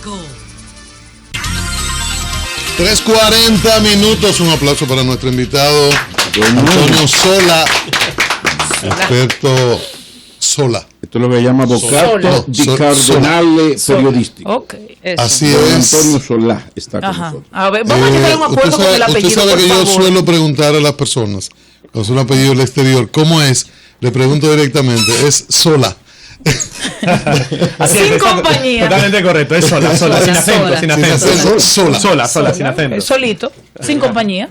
político. 3:40 minutos. Un aplauso para nuestro invitado, Antonio Sola, experto Sola. Esto es lo que llama bocato di cardinale periodístico. Okay, eso. Así es. Antonio Solá está con nosotros. A ver, vamos a llegar a un acuerdo con el apellido, usted sabe por que favor. yo suelo preguntar a las personas, con su apellido del exterior, ¿cómo es? Le pregunto directamente, es Sola. Sin compañía. Totalmente correcto, es sola, sin acento, sin acento. Sola, sin acento. Solito, sin compañía.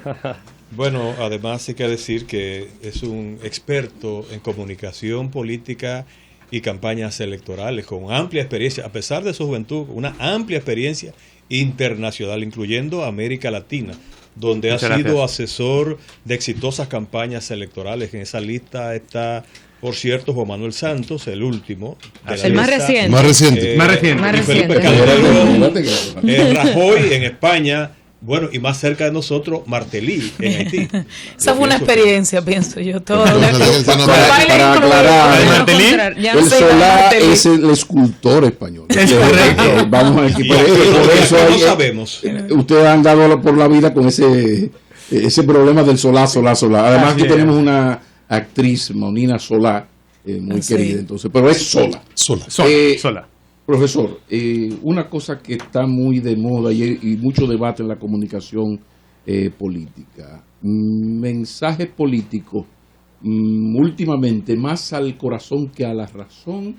Bueno, además hay que decir que es un experto en comunicación política y campañas electorales, con amplia experiencia, a pesar de su juventud, una amplia experiencia internacional, incluyendo América Latina, donde ha sido asesor de exitosas campañas electorales. En esa lista está, por cierto, Juan Manuel Santos, el último. El más reciente. Más reciente. Felipe Calderón, Rajoy en España. Bueno, y más cerca de nosotros, Martelly en Haití. Esa fue una experiencia, pienso yo. Todo. Para aclarar, el Solá es el escultor español. Es correcto. Vamos a equipar. Por eso no sabemos. Ustedes han dado por la vida con ese problema del Solá. Además que tenemos una actriz, Monina Solá, muy querida. Entonces, pero es Sola. Profesor, una cosa que está muy de moda y mucho debate en la comunicación política, mensajes políticos últimamente más al corazón que a la razón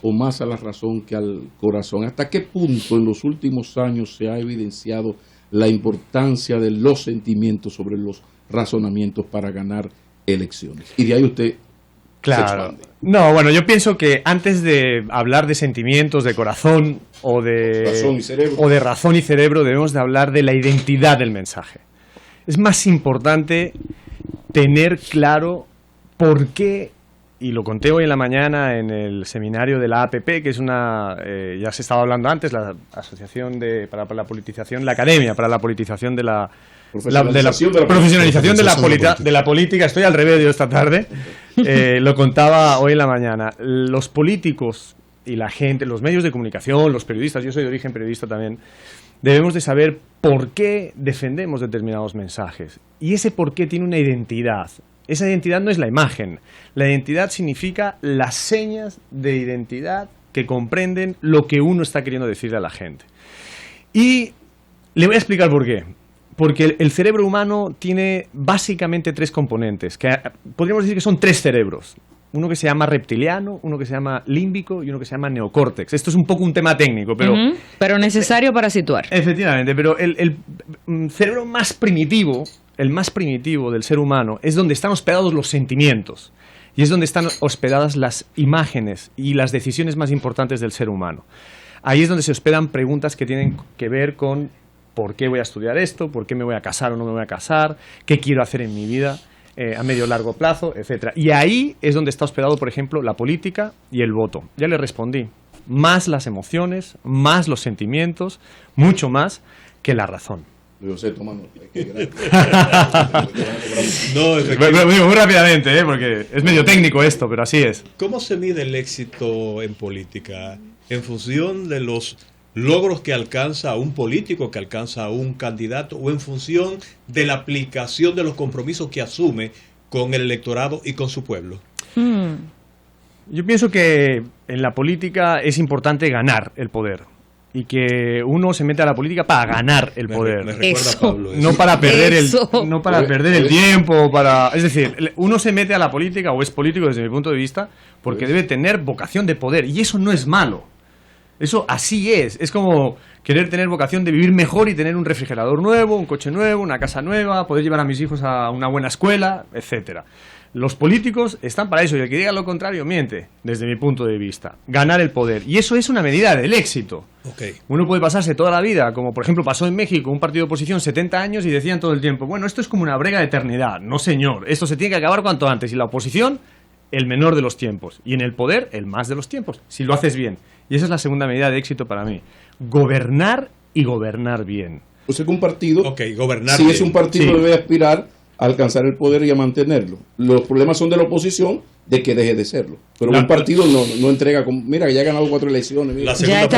o más a la razón que al corazón. ¿Hasta qué punto en los últimos años se ha evidenciado la importancia de los sentimientos sobre los razonamientos para ganar elecciones? Y de ahí usted... Claro. No, bueno, yo pienso que antes de hablar de sentimientos, de corazón o de razón y cerebro, debemos de hablar de la identidad del mensaje. Es más importante tener claro por qué, y lo conté hoy en la mañana en el seminario de la APP, que es una, ya se estaba hablando antes, la Asociación para la Politización, la Academia para la Politización de la profesionalización de la política. Estoy al revés de esta tarde. Lo contaba hoy en la mañana. Los políticos y la gente, los medios de comunicación, los periodistas, yo soy de origen periodista también, debemos de saber por qué defendemos determinados mensajes. Y ese por qué tiene una identidad. Esa identidad no es la imagen. La identidad significa las señas de identidad que comprenden lo que uno está queriendo decirle a la gente. Y le voy a explicar por qué. Porque el cerebro humano tiene básicamente tres componentes, que podríamos decir que son tres cerebros. Uno que se llama reptiliano, uno que se llama límbico y uno que se llama neocórtex. Esto es un poco un tema técnico, pero... Pero necesario para situar. Efectivamente, pero el cerebro más primitivo, el más primitivo del ser humano, es donde están hospedados los sentimientos. Y es donde están hospedadas las imágenes y las decisiones más importantes del ser humano. Ahí es donde se hospedan preguntas que tienen que ver con... ¿Por qué voy a estudiar esto? ¿Por qué me voy a casar o no me voy a casar? ¿Qué quiero hacer en mi vida a medio o largo plazo? Etcétera. Y ahí es donde está hospedado, por ejemplo, la política y el voto. Ya le respondí. Más las emociones, más los sentimientos, mucho más que la razón. Yo sé, toma nota. No, muy rápidamente, porque es medio técnico esto, pero así es. ¿Cómo se mide el éxito en política? ¿En función de los logros que alcanza un político, que alcanza un candidato, o en función de la aplicación de los compromisos que asume con el electorado y con su pueblo? Yo pienso que en la política es importante ganar el poder y que uno se mete a la política para ganar el poder. Me recuerda a Pablo. No para perder el tiempo, es decir, uno se mete a la política o es político desde mi punto de vista porque debe tener vocación de poder y eso no es malo. Eso así es como querer tener vocación de vivir mejor y tener un refrigerador nuevo, un coche nuevo, una casa nueva, poder llevar a mis hijos a una buena escuela, etcétera. Los políticos están para eso y el que diga lo contrario miente, desde mi punto de vista. Ganar el poder. Y eso es una medida del éxito. Okay. Uno puede pasarse toda la vida, como por ejemplo pasó en México, un partido de oposición 70 años y decían todo el tiempo, bueno, esto es como una brega de eternidad. No señor, esto se tiene que acabar cuanto antes. Y la oposición, el menor de los tiempos. Y en el poder, el más de los tiempos, si lo haces bien. Y esa es la segunda medida de éxito para mí. Gobernar y gobernar bien. O sea que un partido, gobernar si bien. Es un partido, debe aspirar a alcanzar el poder y a mantenerlo. Los problemas son de la oposición de que deje de serlo. Pero un partido no entrega, mira que ya ha ganado 4 elecciones. Mira. La segunda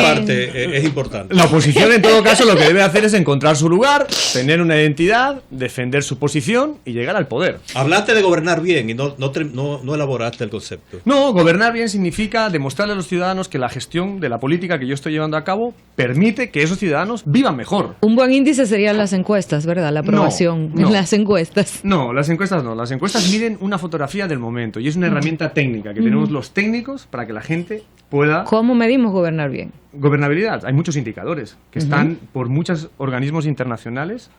parte es importante. La oposición, en todo caso, lo que debe hacer es encontrar su lugar, tener una identidad, defender su posición y llegar al poder. Hablaste de gobernar bien y no elaboraste el concepto. No, gobernar bien significa demostrarle a los ciudadanos que la gestión de la política que yo estoy llevando a cabo permite que esos ciudadanos vivan mejor. Un buen índice serían las encuestas, ¿verdad? La aprobación en las encuestas. No, las encuestas no. Las encuestas miden una fotografía del momento y es una herramienta técnica que tenemos los técnicos para que la gente pueda... ¿Cómo medimos gobernar bien? Gobernabilidad. Hay muchos indicadores que están por muchos organismos internacionales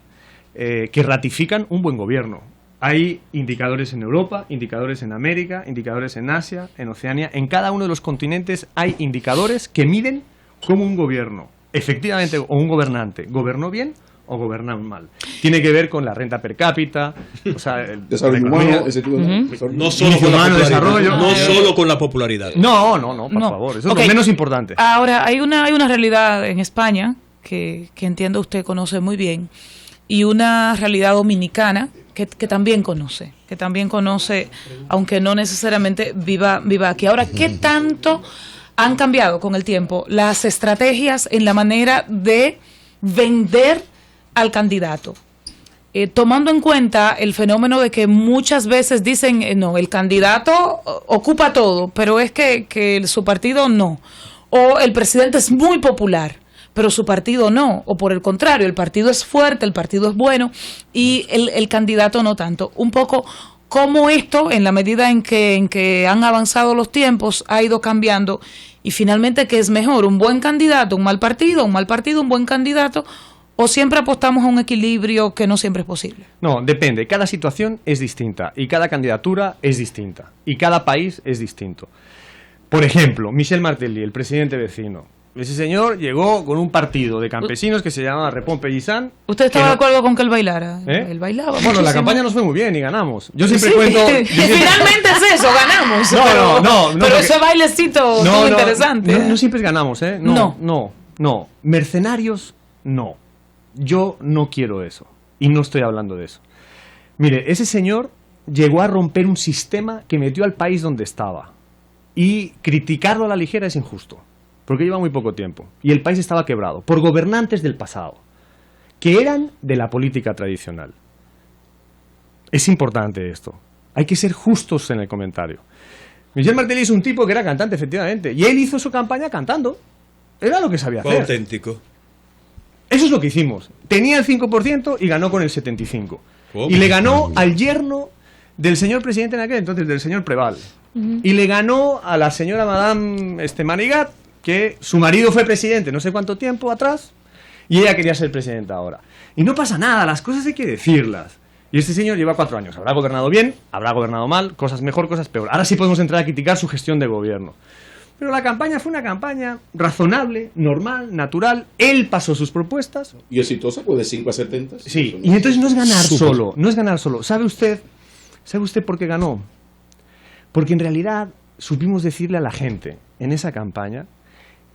que ratifican un buen gobierno. Hay indicadores en Europa, indicadores en América, indicadores en Asia, en Oceanía. En cada uno de los continentes hay indicadores que miden cómo un gobierno, efectivamente, o un gobernante, gobernó bien o gobernan mal. Tiene que ver con la renta per cápita, o sea, el desarrollo humano, ese tipo de no solo con la popularidad. No solo con la popularidad. No, por favor, eso es lo menos importante. Ahora, hay una realidad en España que entiendo usted conoce muy bien, y una realidad dominicana que también conoce, aunque no necesariamente viva aquí. Ahora, ¿qué tanto han cambiado con el tiempo las estrategias en la manera de vender al candidato? Tomando en cuenta el fenómeno de que muchas veces dicen, no, el candidato ocupa todo, pero es que su partido no. O el presidente es muy popular, pero su partido no. O por el contrario, el partido es fuerte, el partido es bueno y el candidato no tanto. Un poco cómo esto, en la medida en que han avanzado los tiempos, ha ido cambiando y finalmente, ¿qué es mejor? ¿Un buen candidato, un mal partido, un buen candidato? ¿O siempre apostamos a un equilibrio que no siempre es posible? No, depende. Cada situación es distinta y cada candidatura es distinta y cada país es distinto. Por ejemplo, Michel Martelly, el presidente vecino. Ese señor llegó con un partido de campesinos que se llamaba Repón Pellisán. ¿Usted estaba de acuerdo con que él bailara? Él bailaba. Bueno, muchísimo. La campaña nos fue muy bien y ganamos. Yo siempre sí, cuento... Finalmente es eso, ganamos. No, pero porque, ese bailecito estuvo interesante. No siempre ganamos, ¿eh? No. Mercenarios, no. Yo no quiero eso. Y no estoy hablando de eso. Mire, ese señor llegó a romper un sistema que metió al país donde estaba. Y criticarlo a la ligera es injusto. Porque lleva muy poco tiempo. Y el país estaba quebrado por gobernantes del pasado, que eran de la política tradicional. Es importante esto. Hay que ser justos en el comentario. Michel Martelly es un tipo que era cantante, efectivamente. Y él hizo su campaña cantando. Era lo que sabía hacer. Auténtico. Eso es lo que hicimos. Tenía el 5% y ganó con el 75%. Y le ganó al yerno del señor presidente en aquel entonces, del señor Preval. Y le ganó a la señora Madame Manigat, que su marido fue presidente no sé cuánto tiempo atrás, y ella quería ser presidenta ahora. Y no pasa nada, las cosas hay que decirlas. Y este señor lleva 4 años. Habrá gobernado bien, habrá gobernado mal, cosas mejor, cosas peor. Ahora sí podemos entrar a criticar su gestión de gobierno. Pero la campaña fue una campaña razonable, normal, natural. Él pasó sus propuestas. ¿Y exitosa? Pues de 5 a 70. Sí, y entonces no es ganar solo, no es ganar solo. ¿Sabe usted por qué ganó? Porque en realidad supimos decirle a la gente en esa campaña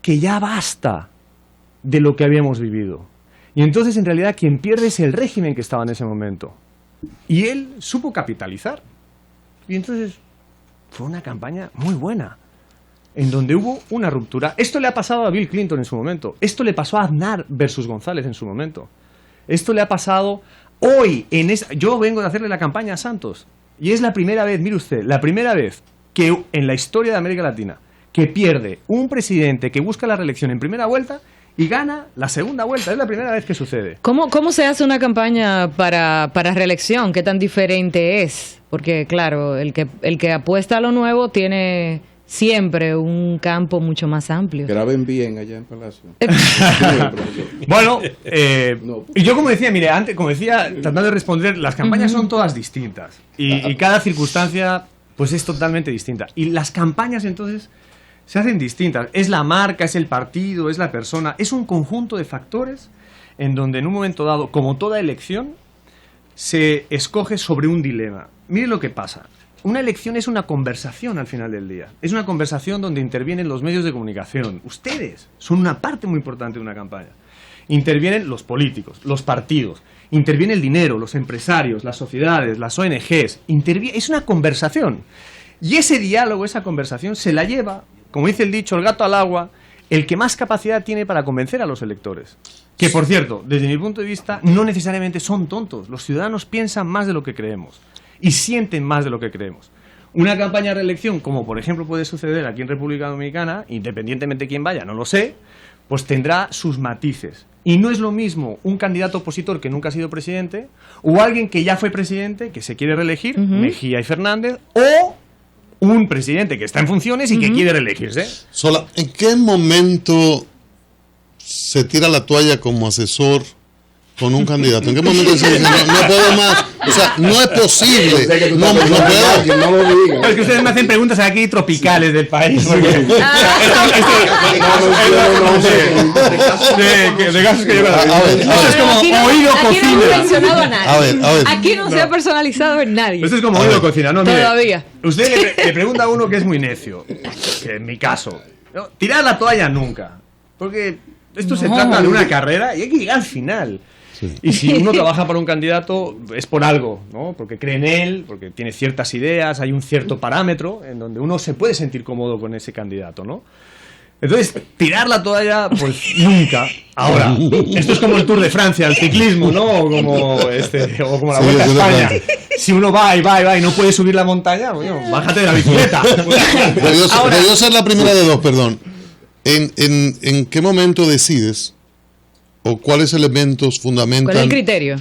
que ya basta de lo que habíamos vivido. Y entonces en realidad quien pierde es el régimen que estaba en ese momento. Y él supo capitalizar. Y entonces fue una campaña muy buena, en donde hubo una ruptura. Esto le ha pasado a Bill Clinton en su momento. Esto le pasó a Aznar versus González en su momento. Esto le ha pasado hoy. Yo vengo de hacerle la campaña a Santos. Y es la primera vez, mire usted, la primera vez que en la historia de América Latina que pierde un presidente que busca la reelección en primera vuelta y gana la segunda vuelta. Es la primera vez que sucede. ¿Cómo se hace una campaña para reelección? ¿Qué tan diferente es? Porque, claro, el que apuesta a lo nuevo tiene siempre un campo mucho más amplio. Graben bien allá en Palacio. Bueno, y yo como decía, mire, antes, tratando de responder, las campañas son todas distintas y cada circunstancia pues es totalmente distinta. Y las campañas entonces se hacen distintas. Es la marca, es el partido, es la persona, es un conjunto de factores en donde en un momento dado, como toda elección, se escoge sobre un dilema. Mire lo que pasa. Una elección es una conversación al final del día. Es una conversación donde intervienen los medios de comunicación. Ustedes son una parte muy importante de una campaña. intervienen los políticos, los partidos, interviene el dinero, los empresarios, las sociedades, las ONGs, es una conversación. Y ese diálogo, esa conversación, se la lleva, como dice el dicho, el gato al agua, el que más capacidad tiene para convencer a los electores. Que, por cierto, desde mi punto de vista, no necesariamente son tontos. Los ciudadanos piensan más de lo que creemos y sienten más de lo que creemos. Una campaña de reelección, como por ejemplo puede suceder aquí en República Dominicana, independientemente de quién vaya, no lo sé, pues tendrá sus matices. Y no es lo mismo un candidato opositor que nunca ha sido presidente, o alguien que ya fue presidente, que se quiere reelegir, Mejía y Fernández, o un presidente que está en funciones y que quiere reelegirse. Sola, ¿en qué momento se tira la toalla como asesor con un candidato? ¿En qué momento se dice, no puedo más? O sea, no es posible. No puedo. Es que ustedes me hacen preguntas aquí tropicales del país. De casos que yo esto es como oído cocina. Aquí no se ha personalizado en nadie. Esto es como oído cocina, ¿no? Todavía. Usted le pregunta a uno que es muy necio, que en mi caso, ¿no? Tirar la toalla nunca. Porque esto se trata de una carrera y hay que llegar al final. Sí. Y si uno trabaja para un candidato es por algo, ¿no? Porque cree en él, porque tiene ciertas ideas, hay un cierto parámetro en donde uno se puede sentir cómodo con ese candidato, ¿no? Entonces, tirar la toalla, pues nunca. Ahora, esto es como el Tour de Francia, el ciclismo, ¿no? O como la Vuelta a España. Si uno va y no puede subir la montaña, bueno, bájate de la bicicleta. Debió ser la primera de dos, perdón. ¿En qué momento decides o cuáles elementos fundamentan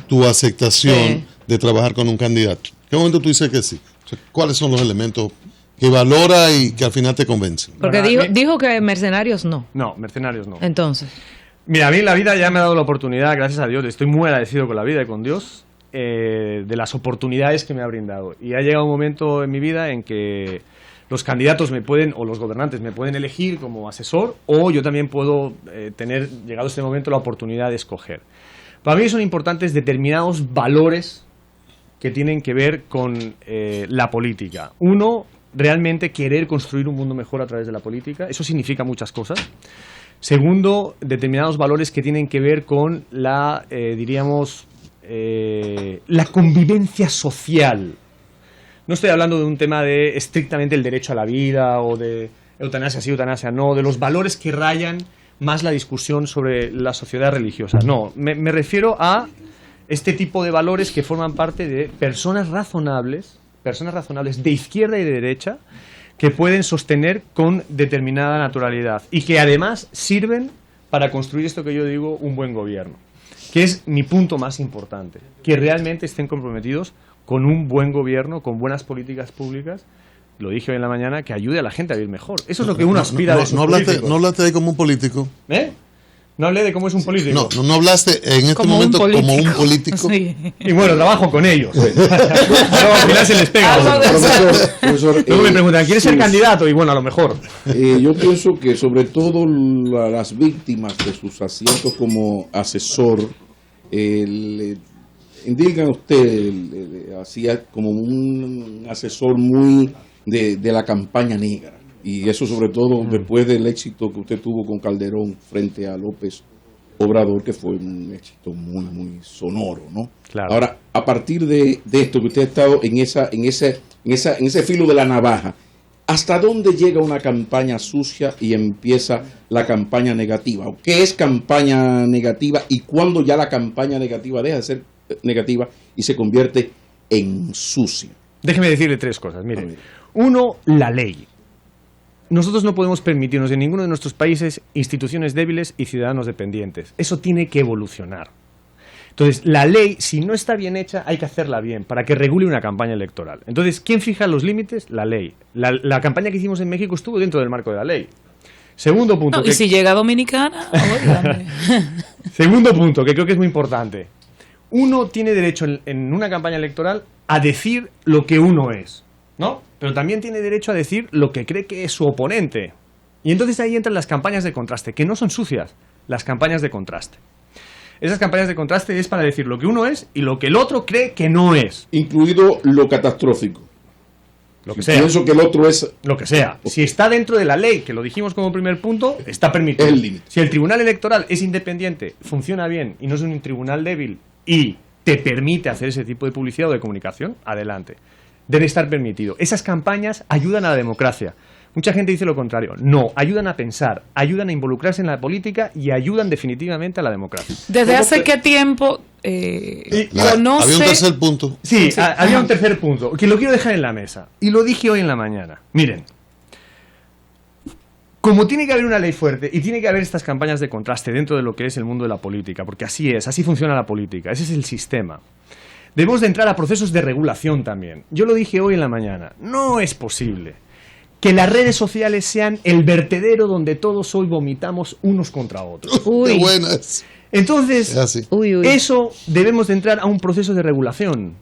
tu aceptación de trabajar con un candidato? ¿En qué momento tú dices que sí? O sea, ¿cuáles son los elementos que valora y que al final te convencen? Porque dijo que mercenarios no. No, mercenarios no. Entonces. Mira, a mí la vida ya me ha dado la oportunidad, gracias a Dios, estoy muy agradecido con la vida y con Dios, de las oportunidades que me ha brindado. Y ha llegado un momento en mi vida en que los candidatos me pueden, o los gobernantes me pueden elegir como asesor, o yo también puedo tener, llegado este momento, la oportunidad de escoger. Para mí son importantes determinados valores que tienen que ver con la política. Uno, realmente querer construir un mundo mejor a través de la política. Eso significa muchas cosas. Segundo, determinados valores que tienen que ver con la, la convivencia social. No estoy hablando de un tema de estrictamente el derecho a la vida o de eutanasia sí, eutanasia no, de los valores que rayan más la discusión sobre la sociedad religiosa. No, me refiero a este tipo de valores que forman parte de personas razonables de izquierda y de derecha que pueden sostener con determinada naturalidad y que además sirven para construir esto que yo digo, un buen gobierno, que es mi punto más importante, que realmente estén comprometidos con un buen gobierno, con buenas políticas públicas, lo dije hoy en la mañana, que ayude a la gente a vivir mejor. Eso es lo que uno aspira de sus políticos. No hablaste ahí como un político. No hablé de cómo es un político. No hablaste en este momento como un político. Sí. Y bueno, trabajo con ellos. Pero al final se les pega. Profesor, luego me preguntan, ¿quieres ser candidato? Y bueno, a lo mejor. Yo pienso que sobre todo las víctimas de sus asientos como asesor, indican usted, hacía como un asesor muy de la campaña negra. Y eso sobre todo después del éxito que usted tuvo con Calderón frente a López Obrador, que fue un éxito muy, muy sonoro, ¿no? Claro. Ahora, a partir de esto, que usted ha estado en ese filo de la navaja, ¿hasta dónde llega una campaña sucia y empieza la campaña negativa? ¿Qué es campaña negativa y cuándo ya la campaña negativa deja de ser negativa y se convierte en sucia? Déjeme decirle tres cosas. Miren, uno, la ley. Nosotros no podemos permitirnos en ninguno de nuestros países instituciones débiles y ciudadanos dependientes. Eso tiene que evolucionar. Entonces, la ley, si no está bien hecha, hay que hacerla bien para que regule una campaña electoral. Entonces, ¿quién fija los límites? La ley. La campaña que hicimos en México estuvo dentro del marco de la ley. Segundo punto. ¿Y si llega Dominicana? Segundo punto, que creo que es muy importante. Uno tiene derecho en una campaña electoral a decir lo que uno es, ¿no? Pero también tiene derecho a decir lo que cree que es su oponente. Y entonces ahí entran las campañas de contraste, que no son sucias, las campañas de contraste. Esas campañas de contraste es para decir lo que uno es y lo que el otro cree que no es. Incluido lo catastrófico. Lo que sea. Pienso que el otro es... Lo que sea. Si está dentro de la ley, que lo dijimos como primer punto, está permitido. El límite. Si el Tribunal Electoral es independiente, funciona bien y no es un tribunal débil y te permite hacer ese tipo de publicidad o de comunicación, adelante. Debe estar permitido. Esas campañas ayudan a la democracia. Mucha gente dice lo contrario. No, ayudan a pensar, ayudan a involucrarse en la política y ayudan definitivamente a la democracia. ¿Desde hace qué tiempo conoce...? Había un tercer punto. Sí, había un tercer punto, que lo quiero dejar en la mesa. Y lo dije hoy en la mañana. Miren, como tiene que haber una ley fuerte y tiene que haber estas campañas de contraste dentro de lo que es el mundo de la política, porque así es, así funciona la política, ese es el sistema. Debemos de entrar a procesos de regulación también. Yo lo dije hoy en la mañana. No es posible que las redes sociales sean el vertedero donde todos hoy vomitamos unos contra otros. Qué buenas. Entonces, eso debemos de entrar a un proceso de regulación,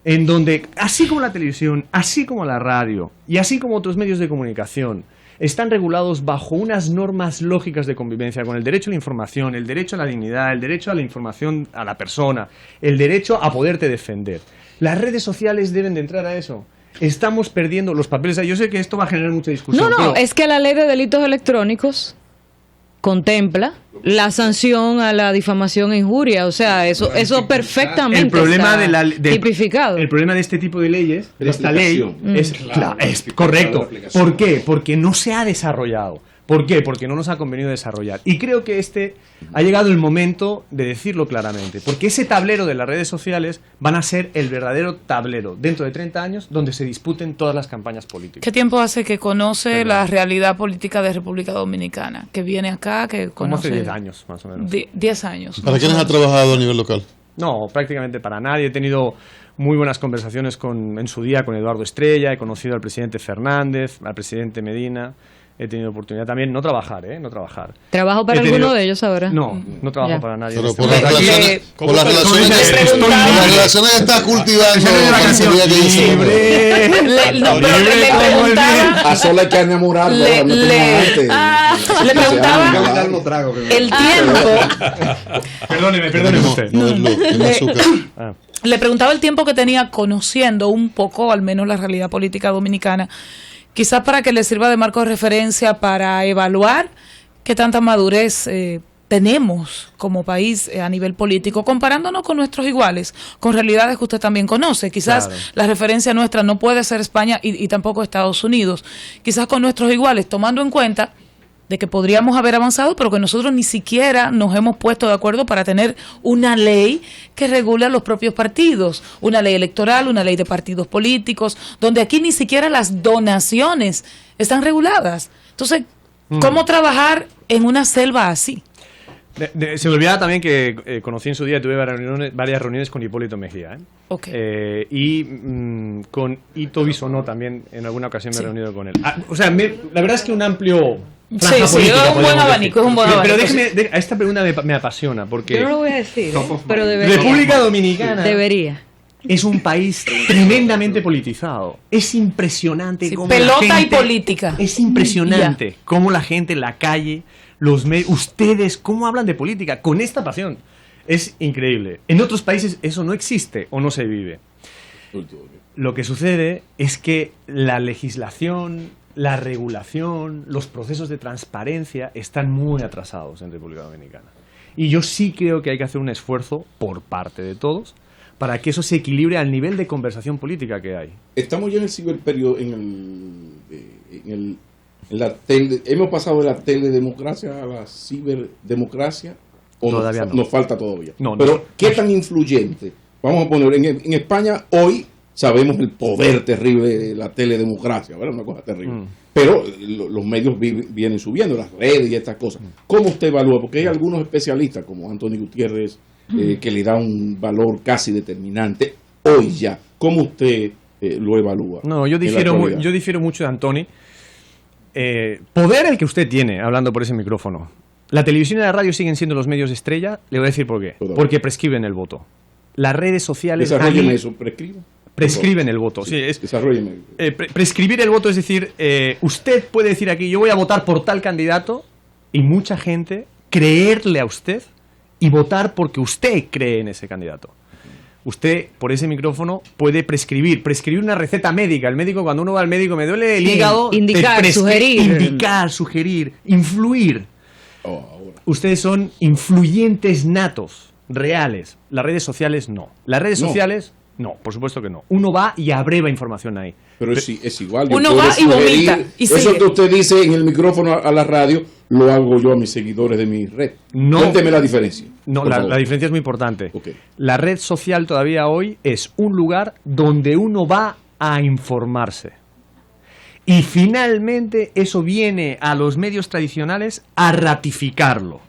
en donde, así como la televisión, así como la radio, y así como otros medios de comunicación, están regulados bajo unas normas lógicas de convivencia con el derecho a la información, el derecho a la dignidad, el derecho a la información a la persona, el derecho a poderte defender. Las redes sociales deben de entrar a eso. Estamos perdiendo los papeles. Yo sé que esto va a generar mucha discusión. No, es que la ley de delitos electrónicos contempla la sanción a la difamación e injuria, o sea, eso perfectamente tipificado. El problema de este tipo de leyes, de esta ley, es correcto. ¿Por qué? Porque no se ha desarrollado. ¿Por qué? Porque no nos ha convenido desarrollar. Y creo que ha llegado el momento de decirlo claramente, porque ese tablero de las redes sociales van a ser el verdadero tablero dentro de 30 años donde se disputen todas las campañas políticas. ¿Qué tiempo hace que conoce la realidad política de República Dominicana? Que viene acá, que conoce... Como hace 10 años, más o menos. 10 años. ¿Para quiénes ha trabajado a nivel local? No, prácticamente para nadie. He tenido muy buenas conversaciones en su día con Eduardo Estrella, he conocido al presidente Fernández, al presidente Medina. He tenido oportunidad también, no trabajar. ¿Trabajo para alguno de ellos ahora? No trabajo para nadie. Pero por las relaciones que está cultivando. A solo hay que enamorarlo. Le preguntaba el tiempo. Perdóneme usted. Le preguntaba el tiempo que tenía conociendo un poco, al menos la realidad política dominicana, quizás para que le sirva de marco de referencia para evaluar qué tanta madurez tenemos como país a nivel político, comparándonos con nuestros iguales, con realidades que usted también conoce. Quizás la referencia nuestra no puede ser España y tampoco Estados Unidos. Quizás con nuestros iguales, tomando en cuenta de que podríamos haber avanzado, pero que nosotros ni siquiera nos hemos puesto de acuerdo para tener una ley que regule a los propios partidos, una ley electoral, una ley de partidos políticos, donde aquí ni siquiera las donaciones están reguladas. Entonces, ¿cómo trabajar en una selva así? Se me olvidaba también que conocí en su día, tuve varias reuniones con Hipólito Mejía. Y con Ito Bisonó también, en alguna ocasión me he reunido con él. La verdad es que un amplio... Sí, es un buen abanico, Pero déjeme, a esta pregunta me apasiona, porque... Yo no lo voy a decir, pero debería. República Dominicana... Debería. Es un país tremendamente politizado. Es impresionante cómo pelota la gente, y política. Es impresionante cómo la gente en la calle, los medios, ustedes, cómo hablan de política con esta pasión. Es increíble. En otros países eso no existe o no se vive. Lo que sucede es que la legislación, la regulación, los procesos de transparencia están muy atrasados en República Dominicana. Y yo sí creo que hay que hacer un esfuerzo por parte de todos para que eso se equilibre al nivel de conversación política que hay. Estamos ya en el ciberperiodo, hemos pasado de la teledemocracia a la ciberdemocracia, o todavía no. Nos falta todavía. Pero, ¿qué tan influyente? Vamos a poner, en España hoy sabemos el poder terrible de la teledemocracia, ¿verdad? Una cosa terrible. Pero los medios vienen subiendo, las redes y estas cosas. ¿Cómo usted evalúa? Porque hay algunos especialistas, como Anthony Gutiérrez, que le da un valor casi determinante hoy ya. ¿Cómo usted lo evalúa? No, yo difiero mucho de Anthony. Poder el que usted tiene, hablando por ese micrófono. La televisión y la radio siguen siendo los medios estrella. Le voy a decir por qué. Porque prescriben el voto. Las redes sociales... Desarrollen eso, prescriben el voto. Sí, prescribir el voto es decir, usted puede decir aquí, yo voy a votar por tal candidato, y mucha gente creerle a usted y votar porque usted cree en ese candidato. Usted, por ese micrófono, puede prescribir una receta médica. El médico, cuando uno va al médico, me duele el hígado. Indicar, sugerir, influir. Ustedes son influyentes natos, reales. Las redes sociales no. Las redes sociales, no, por supuesto que no. Uno va y abreva información ahí. Pero es igual. Uno va y vomita. Y eso sigue. Que usted dice en el micrófono a la radio, lo hago yo a mis seguidores de mi red. No, cuénteme la diferencia. No, la diferencia es muy importante. Okay. La red social todavía hoy es un lugar donde uno va a informarse. Y finalmente eso viene a los medios tradicionales a ratificarlo.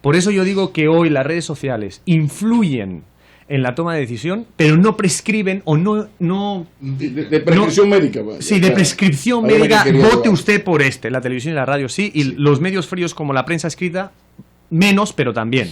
Por eso yo digo que hoy las redes sociales influyen en la toma de decisión, pero no prescriben o no de prescripción médica. Sí, de prescripción médica, vote usted por la televisión y la radio sí, y los medios fríos como la prensa escrita, menos, pero también.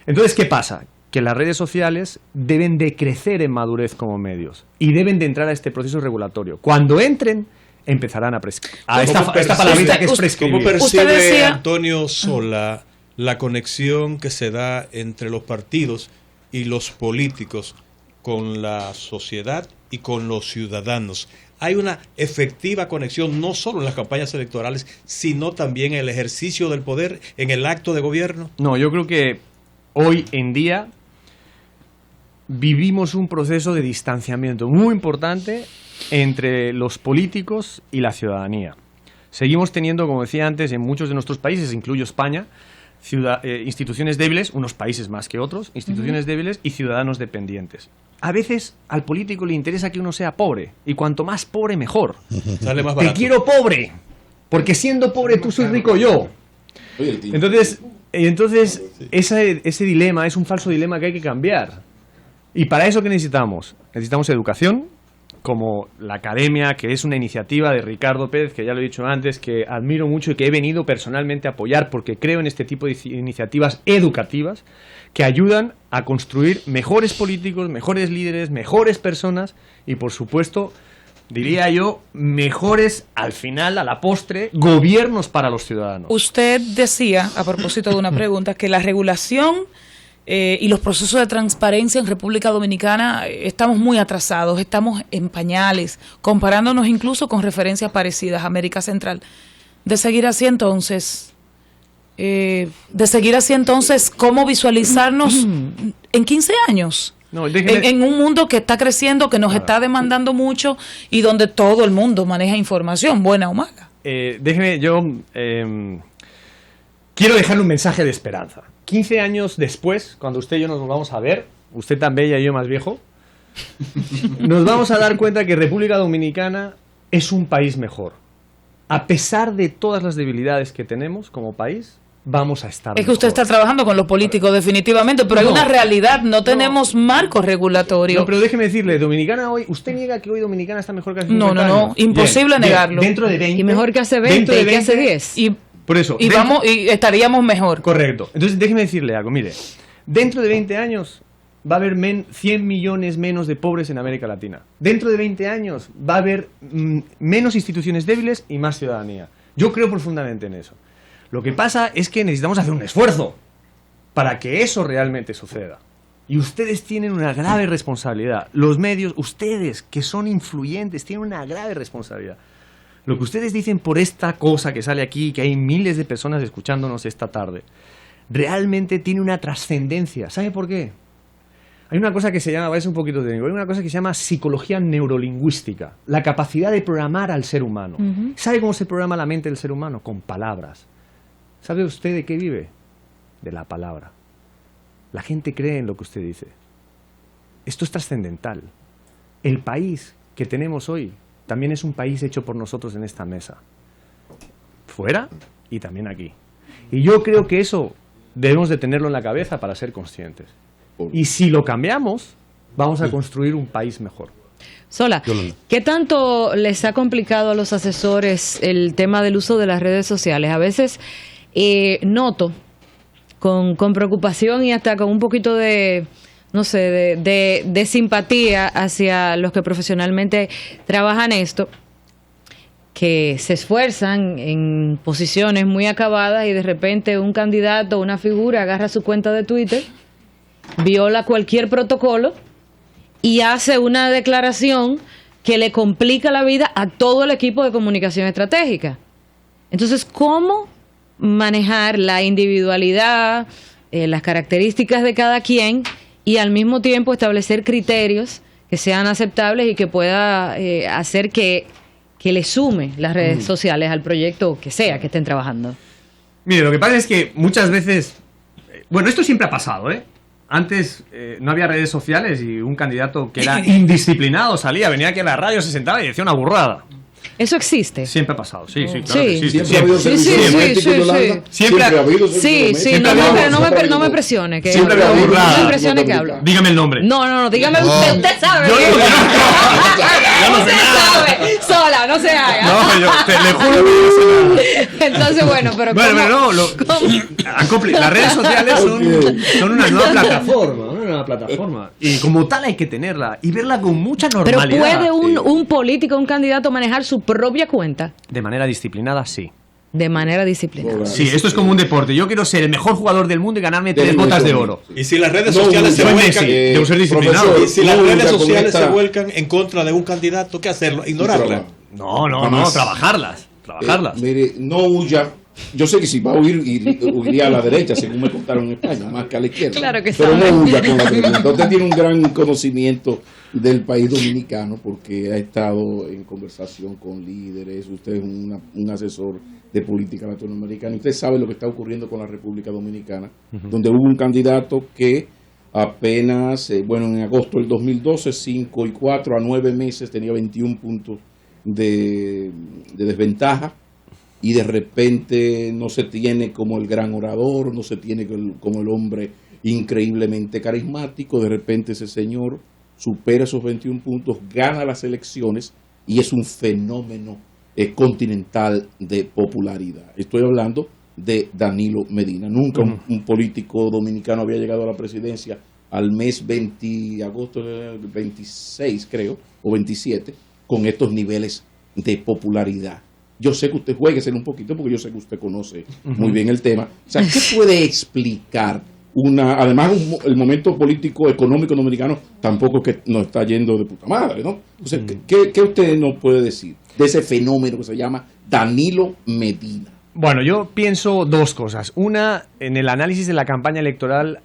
Entonces, ¿qué pasa? Que las redes sociales deben de crecer en madurez como medios y deben de entrar a este proceso regulatorio. Cuando entren, empezarán a prescribir. Esta palabrita que es prescribir. ¿Cómo percibe Antonio Sola la conexión que se da entre los partidos y los políticos con la sociedad y con los ciudadanos? Hay una efectiva conexión no solo en las campañas electorales, sino también en el ejercicio del poder, en el acto de gobierno. No, yo creo que hoy en día vivimos un proceso de distanciamiento muy importante entre los políticos y la ciudadanía. Seguimos teniendo, como decía antes, en muchos de nuestros países, incluyo España, instituciones débiles, unos países más que otros, instituciones débiles y ciudadanos dependientes. A veces al político le interesa que uno sea pobre, y cuanto más pobre mejor. Sale más barato. Te quiero pobre, porque siendo pobre tú soy rico yo. Entonces ese dilema es un falso dilema que hay que cambiar. Y para eso, ¿qué necesitamos? Necesitamos educación, como la academia, que es una iniciativa de Ricardo Pérez, que ya lo he dicho antes, que admiro mucho y que he venido personalmente a apoyar porque creo en este tipo de iniciativas educativas que ayudan a construir mejores políticos, mejores líderes, mejores personas y, por supuesto, diría yo, mejores, al final, a la postre, gobiernos para los ciudadanos. Usted decía, a propósito de una pregunta, que la regulación y los procesos de transparencia en República Dominicana estamos muy atrasados, estamos en pañales, comparándonos incluso con referencias parecidas a América Central. De seguir así entonces, ¿cómo visualizarnos en 15 años? No, en un mundo que está creciendo, que nos está demandando mucho y donde todo el mundo maneja información, buena o mala. Déjeme, yo quiero dejarle un mensaje de esperanza. 15 años después, cuando usted y yo nos vamos a ver, usted tan bella y yo más viejo, nos vamos a dar cuenta que República Dominicana es un país mejor. A pesar de todas las debilidades que tenemos como país, vamos a estar Es que usted está trabajando con los políticos definitivamente, pero hay una realidad, no tenemos marco regulatorio. No, pero déjeme decirle, Dominicana hoy, ¿usted niega que hoy Dominicana está mejor que hace 50 años? No, imposible negarlo. Dentro de 20. Y mejor que hace 20 y que hace 10. Por eso. Y estaríamos mejor. Correcto. Entonces déjeme decirle algo, mire, dentro de 20 años va a haber 100 millones menos de pobres en América Latina. Dentro de 20 años va a haber menos instituciones débiles y más ciudadanía. Yo creo profundamente en eso. Lo que pasa es que necesitamos hacer un esfuerzo para que eso realmente suceda. Y ustedes tienen una grave responsabilidad. Los medios, ustedes que son influyentes, tienen una grave responsabilidad. Lo que ustedes dicen por esta cosa que sale aquí, que hay miles de personas escuchándonos esta tarde, realmente tiene una trascendencia. ¿Sabe por qué? Hay una cosa que se llama, es un poquito técnico, hay una cosa que se llama psicología neurolingüística, la capacidad de programar al ser humano. ¿Sabe cómo se programa la mente del ser humano? Con palabras. ¿Sabe usted de qué vive? De la palabra. La gente cree en lo que usted dice. Esto es trascendental. El país que tenemos hoy también es un país hecho por nosotros en esta mesa. Fuera y también aquí. Y yo creo que eso debemos de tenerlo en la cabeza para ser conscientes. Y si lo cambiamos, vamos a construir un país mejor. Sola, ¿qué tanto les ha complicado a los asesores el tema del uso de las redes sociales? A veces noto con preocupación y hasta con un poquito de, no sé, de simpatía hacia los que profesionalmente trabajan esto, que se esfuerzan en posiciones muy acabadas y de repente un candidato o una figura agarra su cuenta de Twitter, viola cualquier protocolo y hace una declaración que le complica la vida a todo el equipo de comunicación estratégica. Entonces, ¿cómo manejar la individualidad, las características de cada quien y al mismo tiempo establecer criterios que sean aceptables y que pueda hacer que le sume las redes sociales al proyecto que sea que estén trabajando? Mire, lo que pasa es que muchas veces, bueno, esto siempre ha pasado, ¿eh? Antes no había redes sociales y un candidato que era indisciplinado salía, venía aquí a la radio, se sentaba y decía una burrada. ¿Eso existe? Siempre ha pasado, sí, claro sí. que existe. Siempre ha habido servicio doméstico. Siempre ha habido no me presione. Que siempre ha habido burlada. No me presione que hablo. Dígame el nombre. No, dígame usted sabe. Yo no sé nada. Sabe. Sola, no se haga. No, yo le juro que no sé nada. Entonces, bueno, pero las redes sociales son una nueva plataforma. Y como tal hay que tenerla y verla con mucha normalidad. Pero ¿puede un político, un candidato manejar su propia cuenta? De manera disciplinada, sí. De manera disciplinada. Sí, esto es como un deporte. Yo quiero ser el mejor jugador del mundo y ganarme 3 botas de oro. Y si las redes sociales se vuelcan, debo ser disciplinado. Y si las redes sociales se vuelcan en contra de un candidato, ¿qué hacerlo? ¿Ignorarlas? No, trabajarlas. Mire, no huya. Yo sé que si va a huir, huiría a la derecha, según me contaron en España, más que a la izquierda. Claro que pero no huya con la derecha. Usted tiene un gran conocimiento del país dominicano porque ha estado en conversación con líderes. Usted es un asesor de política latinoamericana. Usted sabe lo que está ocurriendo con la República Dominicana, donde hubo un candidato que apenas, en agosto del 2012, 5 y 4 a 9 meses, tenía 21 puntos de desventaja. Y de repente no se tiene como el gran orador, no se tiene como el hombre increíblemente carismático. De repente ese señor supera esos 21 puntos, gana las elecciones y es un fenómeno continental de popularidad. Estoy hablando de Danilo Medina. Nunca un político dominicano había llegado a la presidencia al mes agosto del 26, creo, o 27, con estos niveles de popularidad. Yo sé que usted juégueselo un poquito porque yo sé que usted conoce muy bien el tema. O sea, ¿qué puede explicar además el momento político económico dominicano tampoco es que nos está yendo de puta madre, ¿no? O sea, ¿qué usted nos puede decir de ese fenómeno que se llama Danilo Medina? Bueno, yo pienso 2 cosas. Una, en el análisis de la campaña electoral,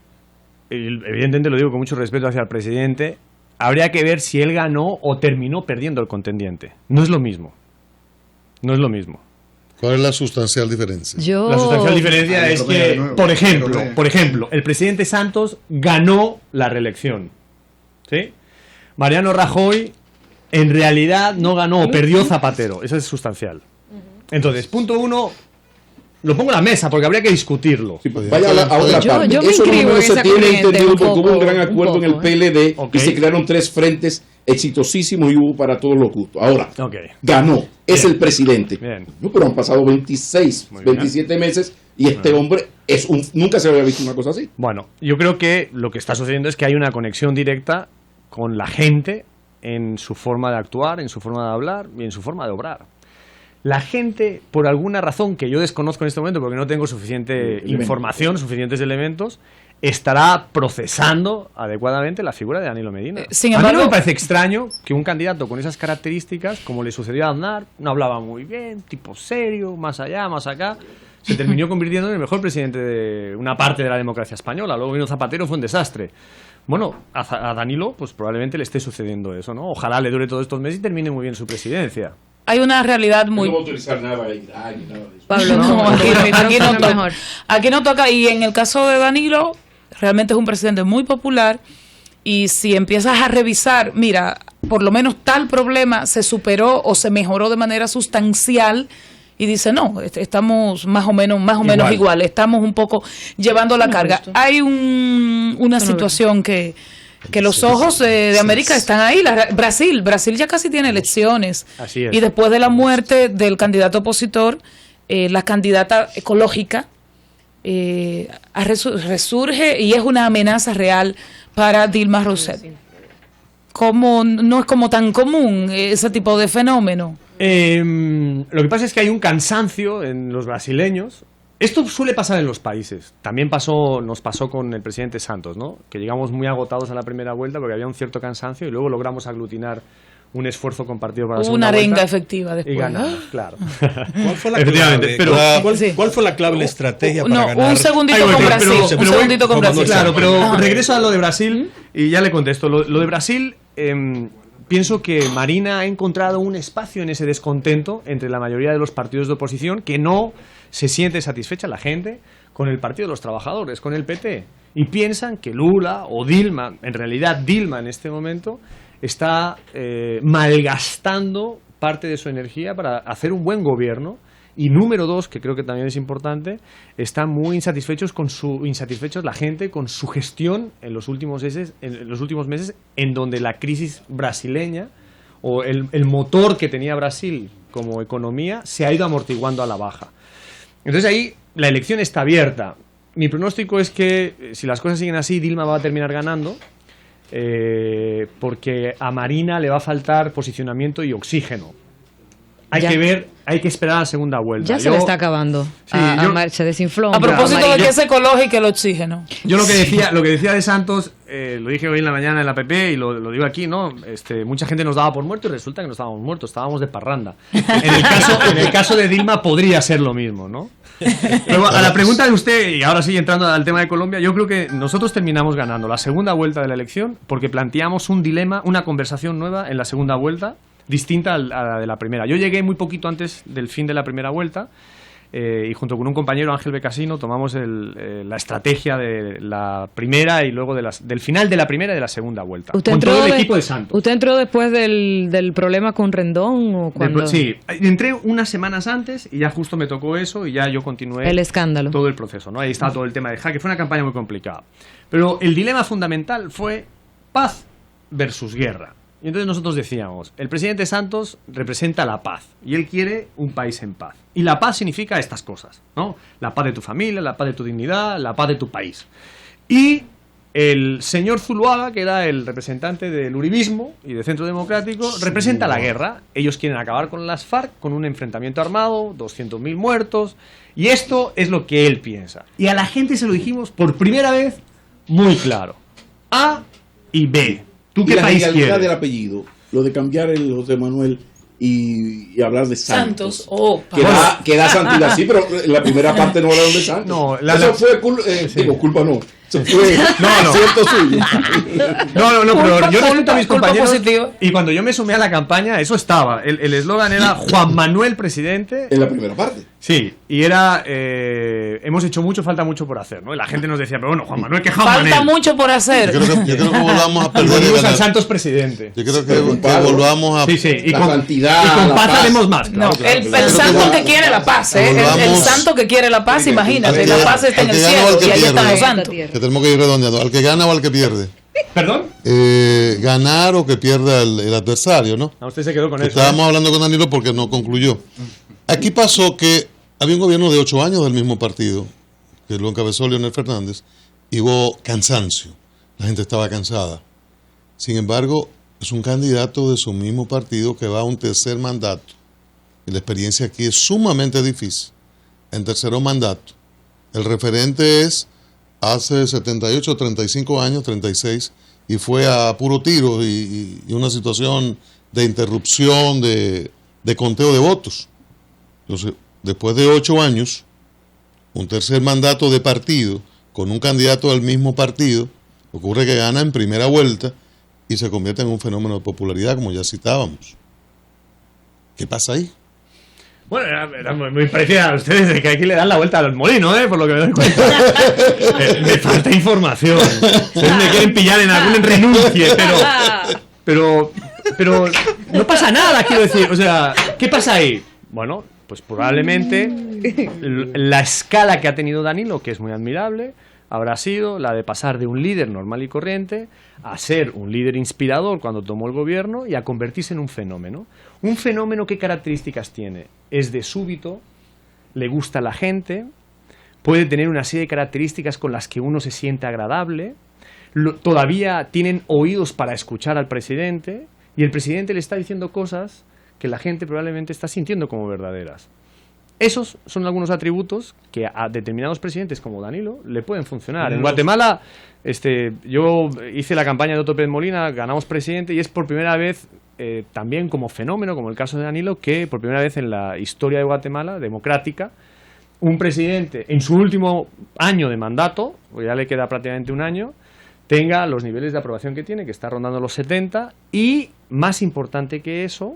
evidentemente lo digo con mucho respeto hacia el presidente, habría que ver si él ganó o terminó perdiendo el contendiente. No es lo mismo. ¿Cuál es la sustancial diferencia? La sustancial diferencia es que, por ejemplo, el presidente Santos ganó la reelección. ¿Sí? Mariano Rajoy en realidad no ganó, perdió Zapatero. Eso es sustancial. Entonces, punto 1, lo pongo en la mesa porque habría que discutirlo. Sí, pues vaya a otra parte. Yo eso no se tiene entendido porque hubo un gran acuerdo en el PLD y se crearon 3 frentes exitosísimos y hubo para todos los gustos. Ahora, ganó, es el presidente. No, pero han pasado 27 meses y este hombre nunca se había visto una cosa así. Bueno, yo creo que lo que está sucediendo es que hay una conexión directa con la gente en su forma de actuar, en su forma de hablar y en su forma de obrar. La gente, por alguna razón que yo desconozco en este momento porque no tengo suficiente información, suficientes elementos, estará procesando adecuadamente la figura de Danilo Medina. Sin embargo, a mí me parece extraño que un candidato con esas características, como le sucedió a Aznar, no hablaba muy bien, tipo serio, más allá, más acá, se terminó convirtiendo en el mejor presidente de una parte de la democracia española. Luego vino Zapatero, fue un desastre. Bueno, a Danilo pues probablemente le esté sucediendo eso, ¿no? Ojalá le dure todos estos meses y termine muy bien su presidencia. Hay una realidad muy... No voy a utilizar nada de nada de eso. Pablo, aquí no toca. Y en el caso de Danilo, realmente es un presidente muy popular. Y si empiezas a revisar, mira, por lo menos tal problema se superó o se mejoró de manera sustancial. Y dice, no, estamos más o menos igual, estamos un poco llevando la carga. Hay una situación que los ojos de América están ahí. Brasil ya casi tiene elecciones. Así es. Y después de la muerte del candidato opositor, la candidata ecológica resurge y es una amenaza real para Dilma Rousseff. ¿Cómo no es como tan común ese tipo de fenómeno? Lo que pasa es que hay un cansancio en los brasileños Esto suele pasar en los países. También nos pasó con el presidente Santos, ¿no? Que llegamos muy agotados a la primera vuelta porque había un cierto cansancio y luego logramos aglutinar un esfuerzo compartido para la segunda vuelta. Una arenga efectiva después. Y ganar, claro. ¿Cuál fue la clave? Pero, ¿cuál fue la clave, la estrategia para ganar? Un segundito con Brasil. Claro, pero regreso a lo de Brasil y ya le contesto. Lo de Brasil, pienso que Marina ha encontrado un espacio en ese descontento entre la mayoría de los partidos de oposición que no se siente satisfecha la gente con el Partido de los Trabajadores, con el PT. Y piensan que Lula o Dilma, en realidad Dilma en este momento, está malgastando parte de su energía para hacer un buen gobierno. Y número dos, que creo que también es importante, están muy insatisfechos la gente con su gestión en los últimos meses, en donde la crisis brasileña o el motor que tenía Brasil como economía se ha ido amortiguando a la baja. Entonces ahí la elección está abierta. Mi pronóstico es que si las cosas siguen así, Dilma va a terminar ganando, porque a Marina le va a faltar posicionamiento y oxígeno. Hay que esperar a la segunda vuelta. Ya se le está acabando. Sí, se desinfló. A propósito de que es ecológico el oxígeno. Yo lo que decía de Santos, lo dije hoy en la mañana en la PP y lo digo aquí, ¿no? Mucha gente nos daba por muertos y resulta que no estábamos muertos, estábamos de parranda. En el caso de Dilma podría ser lo mismo, ¿no? Pero a la pregunta de usted, y ahora sí entrando al tema de Colombia, yo creo que nosotros terminamos ganando la segunda vuelta de la elección porque planteamos un dilema, una conversación nueva en la segunda vuelta, distinta a la de la primera. Yo llegué muy poquito antes del fin de la primera vuelta y junto con un compañero, Ángel Becasino, tomamos la estrategia de la primera y luego del final de la primera y de la segunda vuelta. Con todo el equipo de Santos. ¿Usted entró después del problema con Rendón? ¿O cuando? Sí, entré unas semanas antes y ya justo me tocó eso y ya yo continué el escándalo. Todo el proceso, ¿no? Ahí estaba todo el tema de jaque. Fue una campaña muy complicada. Pero el dilema fundamental fue paz versus guerra. Y entonces nosotros decíamos, el presidente Santos representa la paz y él quiere un país en paz. Y la paz significa estas cosas, ¿no? La paz de tu familia, la paz de tu dignidad, la paz de tu país. Y el señor Zuluaga, que era el representante del uribismo y del Centro Democrático, representa la guerra. Ellos quieren acabar con las FARC, con un enfrentamiento armado, 200.000 muertos, y esto es lo que él piensa. Y a la gente se lo dijimos por primera vez muy claro. A y B. ¿Tú qué país quieres? La del apellido, lo de cambiar el José Manuel y hablar de Santos. Que da santidad, sí, pero en la primera parte no hablaron de Santos. No, eso fue culpa no. Eso fue acierto suyo. No, pero yo respeto a mis compañeros y cuando yo me sumé a la campaña, eso estaba. El eslogan era Juan Manuel presidente. En la primera parte. Sí, y era hemos hecho mucho, falta mucho por hacer, ¿no? Y la gente nos decía, pero bueno, Juan Manuel, ¿qué Juan Manuel? Falta mucho por hacer. Yo creo que volvamos a perder al Santos presidente. Yo creo que volvamos a y con cantidad, y con paz haremos más. Claro, el santo que quiere la paz, el santo que quiere la paz, imagínate, la paz está en el cielo y ahí están los santos. Que tenemos que ir redondeando, al que gana o al que pierde. ¿Perdón? Ganar o que pierda el adversario, ¿no? Usted se quedó con eso. Estábamos hablando con Danilo porque no concluyó. Aquí pasó que había un gobierno de 8 años del mismo partido, que lo encabezó Leonel Fernández, y hubo cansancio. La gente estaba cansada. Sin embargo, es un candidato de su mismo partido que va a un tercer mandato. Y la experiencia aquí es sumamente difícil. En tercero mandato. El referente es hace 78, 35 años, 36, y fue a puro tiro y una situación de interrupción, de conteo de votos. Entonces, después de 8 años, un tercer mandato de partido, con un candidato del mismo partido, ocurre que gana en primera vuelta y se convierte en un fenómeno de popularidad, como ya citábamos. ¿Qué pasa ahí? Bueno, era muy parecida a ustedes de que aquí le dan la vuelta al molino, por lo que me doy cuenta. Me falta información. Ustedes me quieren pillar en algún renuncie, pero no pasa nada, quiero decir. O sea, ¿qué pasa ahí? Bueno, pues probablemente la escala que ha tenido Danilo, que es muy admirable, habrá sido la de pasar de un líder normal y corriente a ser un líder inspirador cuando tomó el gobierno y a convertirse en un fenómeno. Un fenómeno, ¿qué características tiene? Es de súbito, le gusta a la gente, puede tener una serie de características con las que uno se siente agradable, todavía tienen oídos para escuchar al presidente y el presidente le está diciendo cosas que la gente probablemente está sintiendo como verdaderas. Esos son algunos atributos que a determinados presidentes como Danilo le pueden funcionar. En Guatemala, yo hice la campaña de Otto Pérez Molina, ganamos presidente y es por primera vez, también como fenómeno, como el caso de Danilo, que por primera vez en la historia de Guatemala, democrática, un presidente en su último año de mandato, o ya le queda prácticamente un año, tenga los niveles de aprobación que tiene, que está rondando los 70, y más importante que eso,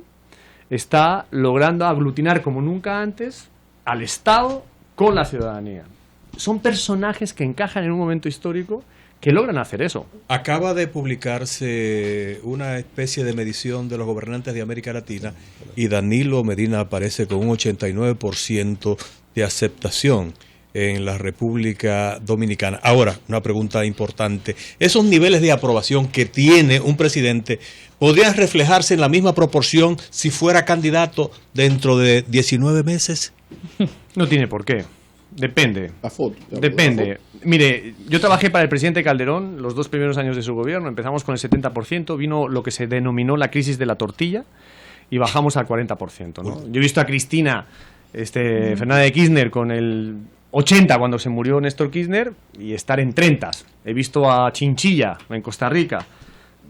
está logrando aglutinar como nunca antes al Estado con la ciudadanía. Son personajes que encajan en un momento histórico que logran hacer eso. Acaba de publicarse una especie de medición de los gobernantes de América Latina y Danilo Medina aparece con un 89% de aceptación en la República Dominicana. Ahora, una pregunta importante. ¿Esos niveles de aprobación que tiene un presidente podrían reflejarse en la misma proporción si fuera candidato dentro de 19 meses? No tiene por qué. Depende. Depende. Mire, yo trabajé para el presidente Calderón los 2 primeros años de su gobierno. Empezamos con el 70%, vino lo que se denominó la crisis de la tortilla y bajamos al 40%, ¿no? Yo he visto a Cristina Fernández de Kirchner con el 80 cuando se murió Néstor Kirchner y estar en 30. He visto a Chinchilla en Costa Rica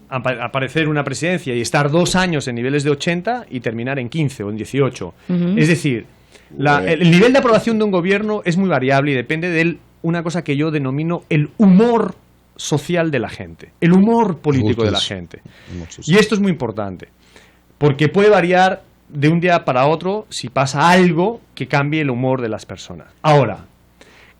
aparecer una presidencia y estar 2 años en niveles de 80 y terminar en 15 o en 18. Es decir, el nivel de aprobación de un gobierno es muy variable y depende de una cosa que yo denomino el humor social de la gente, el humor político de la gente. Y esto es muy importante, porque puede variar de un día para otro si pasa algo que cambie el humor de las personas. Ahora,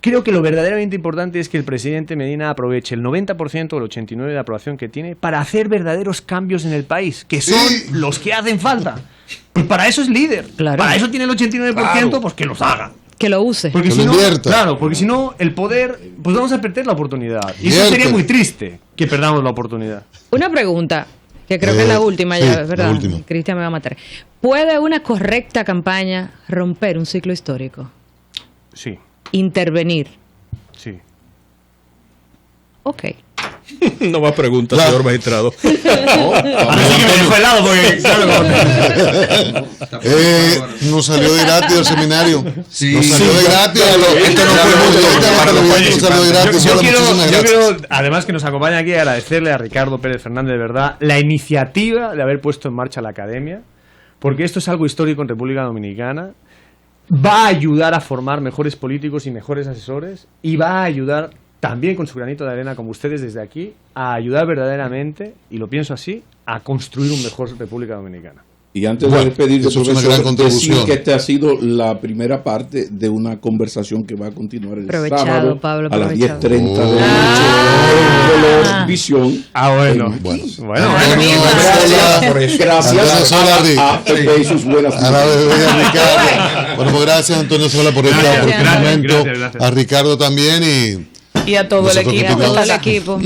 creo que lo verdaderamente importante es que el presidente Medina aproveche el 90% o el 89% de aprobación que tiene para hacer verdaderos cambios en el país, que son los que hacen falta. Pues para eso es líder. Claro. Para eso tiene el 89%, pues que los haga. Que lo use. Porque si no, claro, porque si no, el poder, pues vamos a perder la oportunidad. Y eso sería muy triste, que perdamos la oportunidad. Una pregunta, que creo que es la última ya, ¿verdad? Cristian me va a matar. ¿Puede una correcta campaña romper un ciclo histórico? Sí. Intervenir. Sí. Ok. No más preguntas, señor magistrado. Nos salió de gratis del seminario. Sí. Nos salió de gratis. Yo quiero, además que nos acompaña aquí, agradecerle a Ricardo Pérez Fernández de verdad la iniciativa de haber puesto en marcha la academia, porque esto es algo histórico en República Dominicana. Va a ayudar a formar mejores políticos y mejores asesores y va a ayudar también con su granito de arena, como ustedes desde aquí, a ayudar verdaderamente, y lo pienso así, a construir un mejor República Dominicana. Y antes de despedirte, profesor, decir que esta ha sido la primera parte de una conversación que va a continuar el sábado Pablo, a las 10:30 de la noche. Visión. Bueno. Gracias a sus buenas Bueno, pues gracias Antonio Sola por esta oportunidad, a Ricardo también y a todo el equipo.